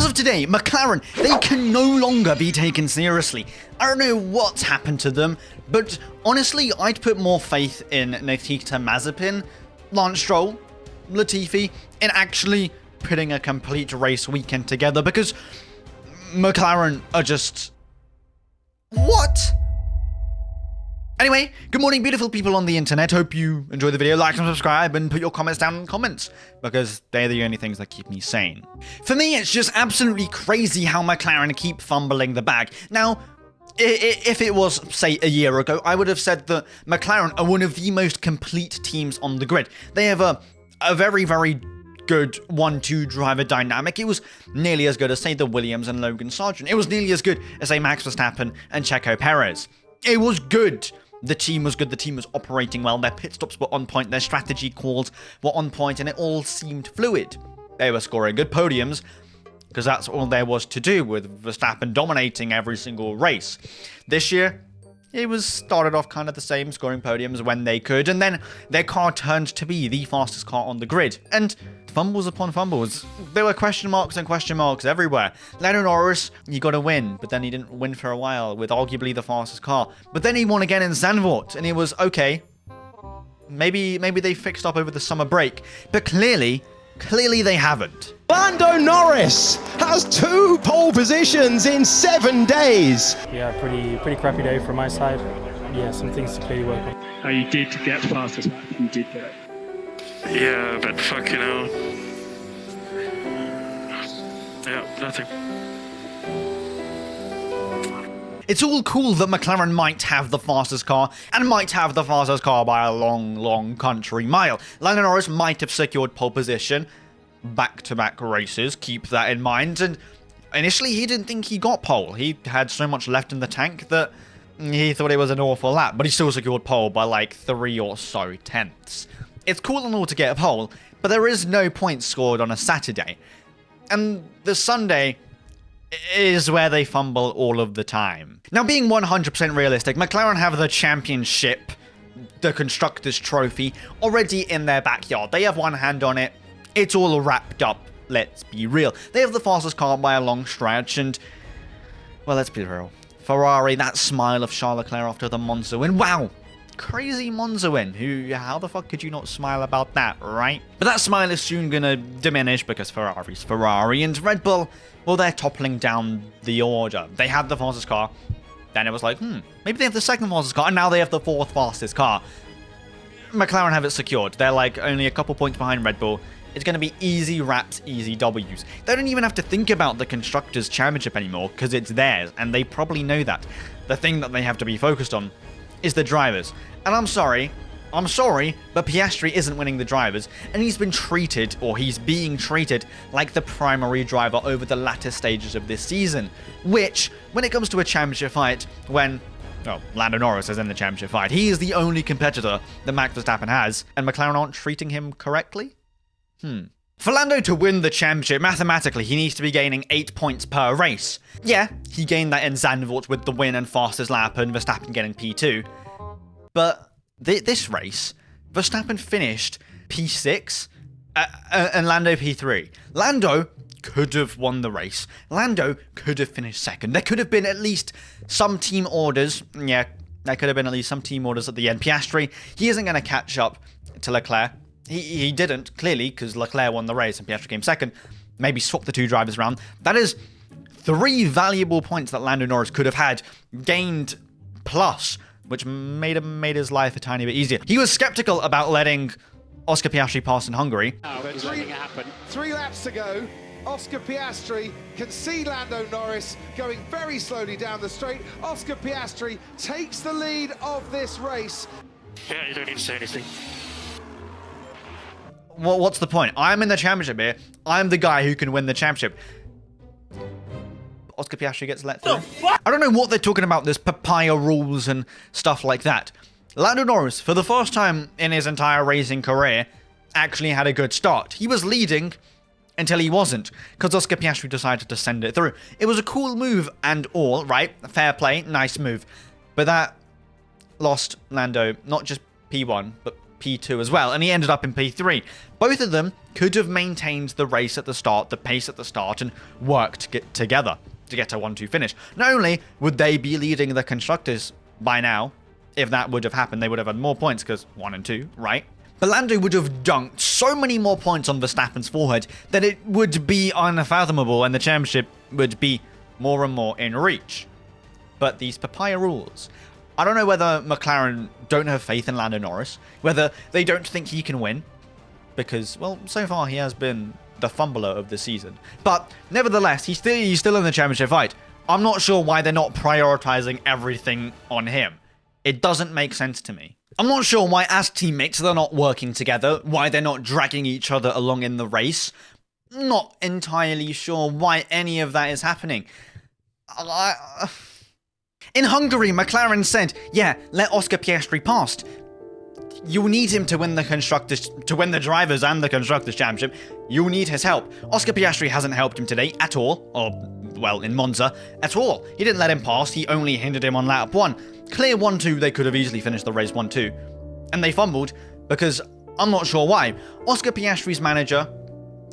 of today, McLaren, they can no longer be taken seriously. I don't know what's happened to them, but honestly, I'd put more faith in Nikita Mazepin, Lance Stroll, Latifi, in actually putting a complete race weekend together, because McLaren are just... what? Anyway, good morning, beautiful people on the internet. Hope you enjoy the video. Like and subscribe and put your comments down in the comments, because they're the only things that keep me sane. For me, it's just absolutely crazy how McLaren keep fumbling the bag. Now, if it was, say, a year ago, I would have said that McLaren are one of the most complete teams on the grid. They have a very, very good 1-2 driver dynamic. It was nearly as good as, say, the Williams and Logan Sargent. It was nearly as good as, say, Max Verstappen and Checo Perez. It was good. The team was good, the team was operating well, their pit stops were on point, their strategy calls were on point, and it all seemed fluid. They were scoring good podiums, because that's all there was to do, with Verstappen dominating every single race. This year, it was started off kind of the same, scoring podiums when they could, and then their car turned to be the fastest car on the grid. And fumbles upon fumbles. There were question marks and question marks everywhere. Lando Norris, he got a win, but then he didn't win for a while with arguably the fastest car. But then he won again in Zandvoort, and it was okay. Maybe they fixed up over the summer break, but clearly they haven't. Lando Norris has 2 pole positions in 7 days. Yeah, pretty crappy day from my side. Yeah, some things to clearly work on. You did get fastest lap. You did do it. Yeah, but fucking hell. Yeah, nothing. It's all cool that McLaren might have the fastest car, and might have the fastest car by a long country mile. Lando Norris might have secured pole position back-to-back races, keep that in mind, and initially he didn't think he got pole. He had so much left in the tank that he thought it was an awful lap, but he still secured pole by like 3 or so tenths. It's cool and all to get a pole, but there is no points scored on a Saturday. And the Sunday is where they fumble all of the time. Now, being 100% realistic, McLaren have the championship, the Constructors' Trophy, already in their backyard. They have one hand on it. It's all wrapped up, let's be real. They have the fastest car by a long stretch, and, well, let's be real. Ferrari, that smile of Charles Leclerc after the Monza win, wow. Crazy Monza win. How the fuck could you not smile about that, right? But that smile is soon gonna diminish, because Ferrari's Ferrari, and Red Bull, well, they're toppling down the order. They had the fastest car, then it was like, maybe they have the second fastest car, and now they have the 4th fastest car. McLaren have it secured. They're like only a couple points behind Red Bull. It's going to be easy wraps, easy W's. They don't even have to think about the Constructors' Championship anymore, because it's theirs, and they probably know that. The thing that they have to be focused on is the drivers. And I'm sorry, but Piastri isn't winning the drivers, and he's been treated, or he's being treated, like the primary driver over the latter stages of this season. Which, when it comes to a championship fight, when, well, Lando Norris is in the championship fight, he is the only competitor that Max Verstappen has, and McLaren aren't treating him correctly? For Lando to win the championship, mathematically, he needs to be gaining 8 points per race. Yeah, he gained that in Zandvoort with the win and fastest lap, and Verstappen getting P2. But this race, Verstappen finished P6 and Lando P3. Lando could have won the race. Lando could have finished second. There could have been at least some team orders. Yeah, there could have been at least some team orders at the end. Piastri, he isn't going to catch up to Leclerc. He didn't, clearly, because Leclerc won the race and Piastri came second. Maybe swap the 2 drivers around. That is 3 valuable points that Lando Norris could have had, gained plus, which made his life a tiny bit easier. He was skeptical about letting Oscar Piastri pass in Hungary. Three laps to go. Oscar Piastri can see Lando Norris going very slowly down the straight. Oscar Piastri takes the lead of this race. Yeah, you don't need to say anything. Well, what's the point? I'm in the championship here. I'm the guy who can win the championship. Oscar Piastri gets let through. I don't know what they're talking about, this papaya rules and stuff like that. Lando Norris, for the first time in his entire racing career, actually had a good start. He was leading until he wasn't, because Oscar Piastri decided to send it through. It was a cool move and all, right? Fair play, nice move. But that lost Lando not just P1, but P2 as well, and he ended up in P3. Both of them could have maintained the race at the start, the pace at the start, and worked together to get a 1-2 finish. Not only would they be leading the constructors by now, if that would have happened, they would have had more points because 1 and 2, right? But Lando would have dunked so many more points on Verstappen's forehead that it would be unfathomable and the championship would be more and more in reach. But these papaya rules. I don't know whether McLaren don't have faith in Lando Norris, whether they don't think he can win, because, well, so far he has been the fumbler of the season. But nevertheless, he's still in the championship fight. I'm not sure why they're not prioritizing everything on him. It doesn't make sense to me. I'm not sure why as teammates they're not working together, why they're not dragging each other along in the race. Not entirely sure why any of that is happening. In Hungary, McLaren said, yeah, let Oscar Piastri past. You'll need him to win the drivers and the constructors championship. You'll need his help. Oscar Piastri hasn't helped him today at all, or, well, in Monza, at all. He didn't let him pass, he only hindered him on lap 1. Clear 1-2, they could have easily finished the race 1-2. And they fumbled, because I'm not sure why. Oscar Piastri's manager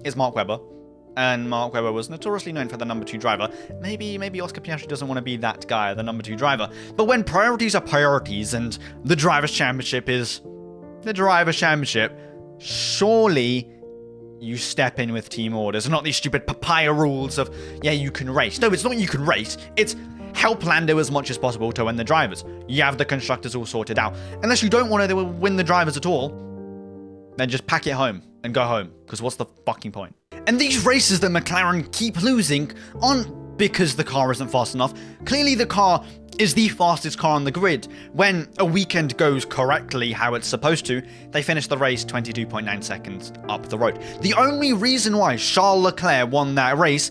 is Mark Webber, and Mark Webber was notoriously known for the number 2 driver. Maybe Oscar Piastri doesn't want to be that guy, the number 2 driver. But when priorities are priorities, and the Drivers' Championship is the Drivers' Championship, surely you step in with team orders, not these stupid papaya rules of, yeah, you can race. No, it's not you can race, it's help Lando as much as possible to win the drivers. You have the constructors all sorted out. Unless you don't want to win the drivers at all, then just pack it home and go home, because what's the fucking point? And these races that McLaren keep losing aren't because the car isn't fast enough. Clearly the car is the fastest car on the grid. When a weekend goes correctly how it's supposed to, they finish the race 22.9 seconds up the road. The only reason why Charles Leclerc won that race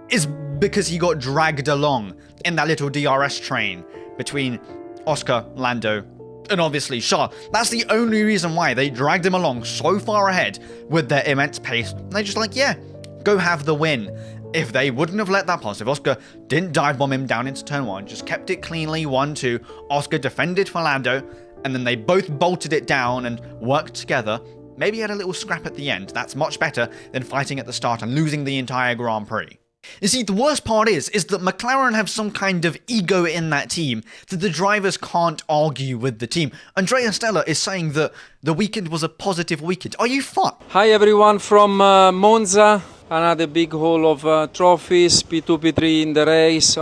is because he got dragged along in that little DRS train between Oscar, Lando, and obviously Charles. That's the only reason why they dragged him along so far ahead with their immense pace. And they're just like, yeah, go have the win. If they wouldn't have let that pass, if Oscar didn't dive bomb him down into turn 1, just kept it cleanly 1-2, Oscar defended for Lando, and then they both bolted it down and worked together, maybe had a little scrap at the end. That's much better than fighting at the start and losing the entire Grand Prix. You see, the worst part is that McLaren have some kind of ego in that team that the drivers can't argue with the team. Andrea Stella is saying that the weekend was a positive weekend. Are you fucked? Hi everyone from Monza. Another big haul of trophies, P2, P3 in the race,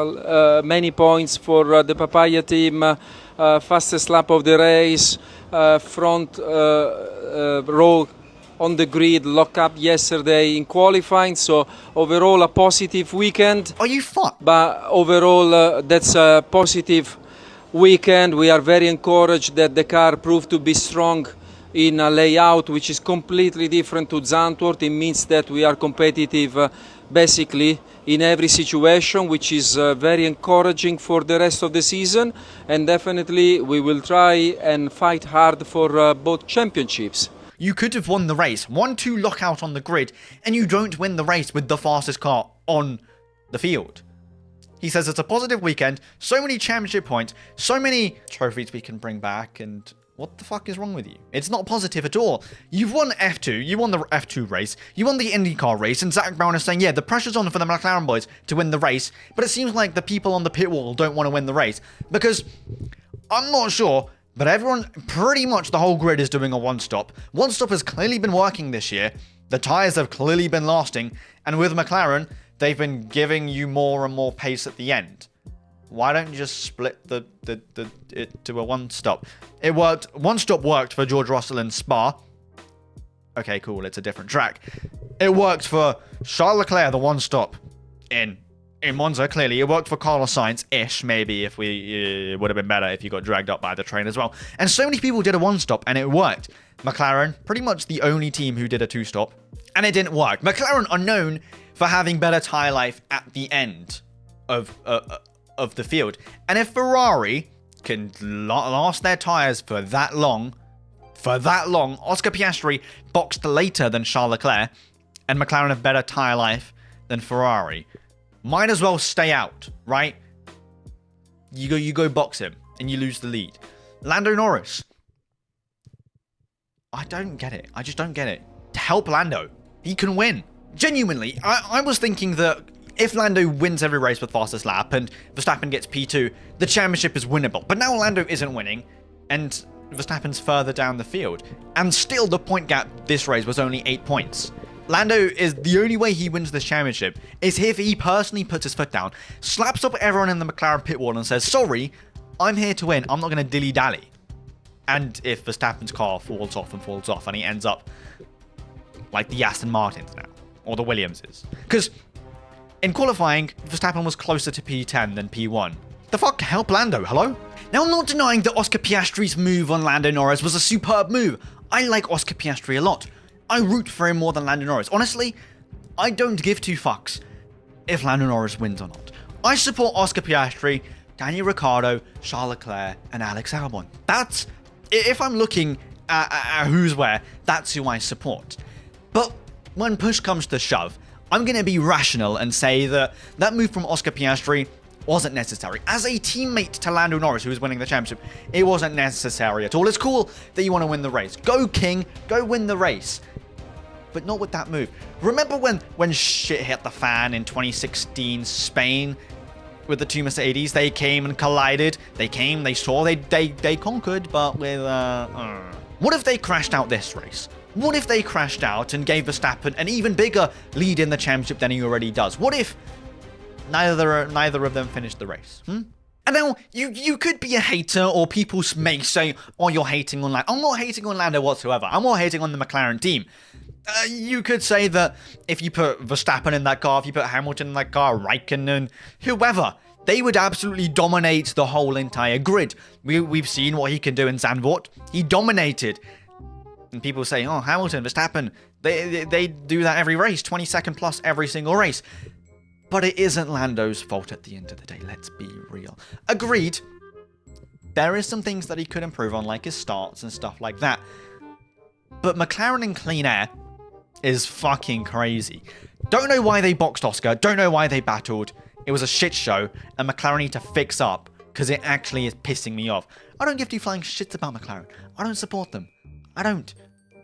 many points for the Papaya team, fastest lap of the race, front row on the grid, lock up yesterday in qualifying, so overall a positive weekend. Are you fucked? But overall that's a positive weekend. We are very encouraged that the car proved to be strong in a layout which is completely different to Zandvoort. It means that we are competitive basically in every situation, which is very encouraging for the rest of the season, and definitely we will try and fight hard for both championships. You could have won the race, 1-2 lockout on the grid, and you don't win the race with the fastest car on the field. He says it's a positive weekend, so many championship points, so many trophies we can bring back, and what the fuck is wrong with you? It's not positive at all. You've won F2, you won the F2 race, you won the IndyCar race, and Zach Brown is saying, yeah, the pressure's on for the McLaren boys to win the race, but it seems like the people on the pit wall don't want to win the race, because I'm not sure, but everyone, pretty much the whole grid is doing a one-stop. One-stop has clearly been working this year, the tyres have clearly been lasting, and with McLaren, they've been giving you more and more pace at the end. Why don't you just split it to a one-stop? It worked. One-stop worked for George Russell in Spa. Okay, cool. It's a different track. It worked for Charles Leclerc, the one-stop in Monza, clearly. It worked for Carlos Sainz-ish, maybe, if it would have been better if you got dragged up by the train as well. And so many people did a one-stop, and it worked. McLaren, pretty much the only team who did a two-stop, and it didn't work. McLaren are known for having better tyre life at the end of the field. And if Ferrari can last their tyres for that long, Oscar Piastri boxed later than Charles Leclerc, and McLaren have better tyre life than Ferrari. Might as well stay out, right? You go box him, and you lose the lead. Lando Norris. I don't get it. I just don't get it. To help Lando. He can win. Genuinely, I was thinking that if Lando wins every race with fastest lap and Verstappen gets P2, the championship is winnable. But now Lando isn't winning, and Verstappen's further down the field. And still the point gap this race was only 8 points. Lando is the only way he wins this championship is if he personally puts his foot down, slaps up everyone in the McLaren pit wall and says, sorry, I'm here to win. I'm not going to dilly-dally. And if Verstappen's car falls off and he ends up like the Aston Martins now, or the Williamses. Because in qualifying, Verstappen was closer to P10 than P1. The fuck? Help Lando, hello? Now, I'm not denying that Oscar Piastri's move on Lando Norris was a superb move. I like Oscar Piastri a lot. I root for him more than Lando Norris. Honestly, I don't give two fucks if Lando Norris wins or not. I support Oscar Piastri, Daniel Ricciardo, Charles Leclerc, and Alex Albon. That's, if I'm looking at who's where, that's who I support. But when push comes to shove, I'm going to be rational and say that that move from Oscar Piastri wasn't necessary. As a teammate to Lando Norris, who was winning the championship, it wasn't necessary at all. It's cool that you want to win the race. Go King, go win the race. But not with that move. Remember when shit hit the fan in 2016 Spain with the two Mercedes? They came and collided. They came, they saw, they conquered, but with What if they crashed out this race? What if they crashed out and gave Verstappen an even bigger lead in the championship than he already does? What if neither of them finished the race? And now, you could be a hater, or people may say, oh, you're hating on Lando. I'm not hating on Lando whatsoever. I'm more hating on the McLaren team. You could say that if you put Verstappen in that car, if you put Hamilton in that car, Raikkonen, whoever, they would absolutely dominate the whole entire grid. We've seen what he can do in Zandvoort. He dominated. And people say, oh, Hamilton, Verstappen, they do that every race, 20-second plus every single race. But it isn't Lando's fault at the end of the day, let's be real. Agreed, there is some things that he could improve on, like his starts and stuff like that. But McLaren in clean air is fucking crazy. Don't know why they boxed Oscar, don't know why they battled. It was a shit show, and McLaren need to fix up, because it actually is pissing me off. I don't give two flying shits about McLaren. I don't support them. I don't.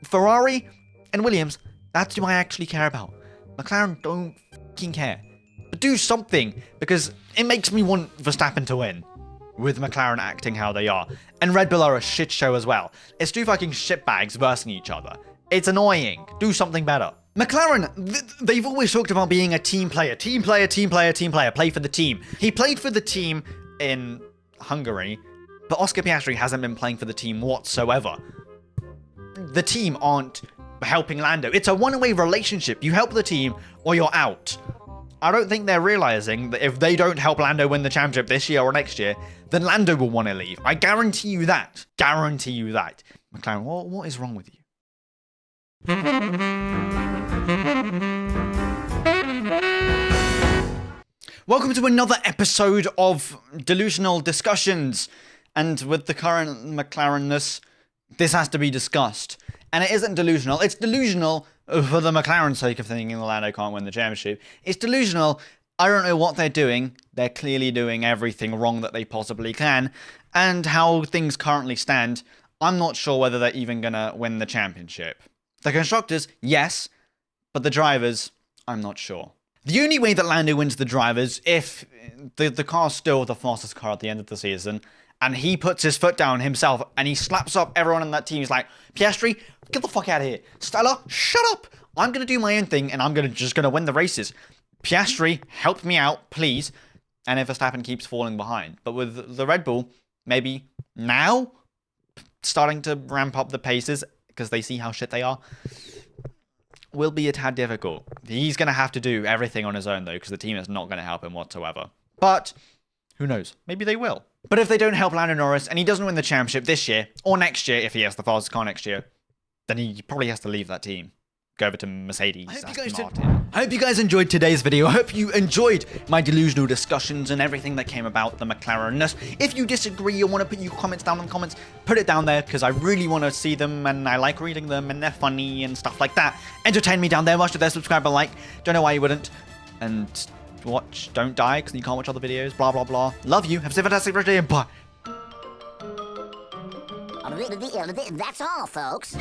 Ferrari and Williams, that's who I actually care about. McLaren don't fucking care. But do something, because it makes me want Verstappen to win, with McLaren acting how they are. And Red Bull are a shit show as well. It's two fucking shitbags versing each other. It's annoying. Do something better. McLaren, they've always talked about being a team player. Team player, team player, team player. Play for the team. He played for the team in Hungary, but Oscar Piastri hasn't been playing for the team whatsoever. The team aren't helping Lando. It's a one-way relationship. You help the team or you're out. I don't think they're realizing that if they don't help Lando win the championship this year or next year, then Lando will want to leave. I guarantee you that. Guarantee you that. McLaren, what is wrong with you? Welcome to another episode of Delusional Discussions. And with the current McLarenness, this has to be discussed. And it isn't delusional. It's delusional for the McLaren sake of thinking Lando can't win the championship. It's delusional. I don't know what they're doing. They're clearly doing everything wrong that they possibly can. And how things currently stand, I'm not sure whether they're even going to win the championship. The constructors, yes. But the drivers, I'm not sure. The only way that Lando wins the drivers, if the car's still the fastest car at the end of the season, and he puts his foot down himself, and he slaps up everyone in that team. He's like, Piastri, get the fuck out of here. Stella, shut up. I'm going to do my own thing, and I'm just going to win the races. Piastri, help me out, please. And if Verstappen keeps falling behind. But with the Red Bull, maybe now, starting to ramp up the paces, because they see how shit they are, will be a tad difficult. He's going to have to do everything on his own, though, because the team is not going to help him whatsoever. But who knows? Maybe they will. But if they don't help Lando Norris, and he doesn't win the championship this year, or next year, if he has the fastest car next year, then he probably has to leave that team. Go over to Mercedes. I hope you guys enjoyed today's video. I hope you enjoyed my delusional discussions and everything that came about the McLarenness. If you disagree or want to put your comments down in the comments, put it down there, because I really want to see them, and I like reading them, and they're funny and stuff like that. Entertain me down there. Watch there, subscribe and like. Don't know why you wouldn't. And watch Don't Die, because you can't watch other videos. Blah, blah, blah. Love you. Have a fantastic day, and bye. That's all, folks.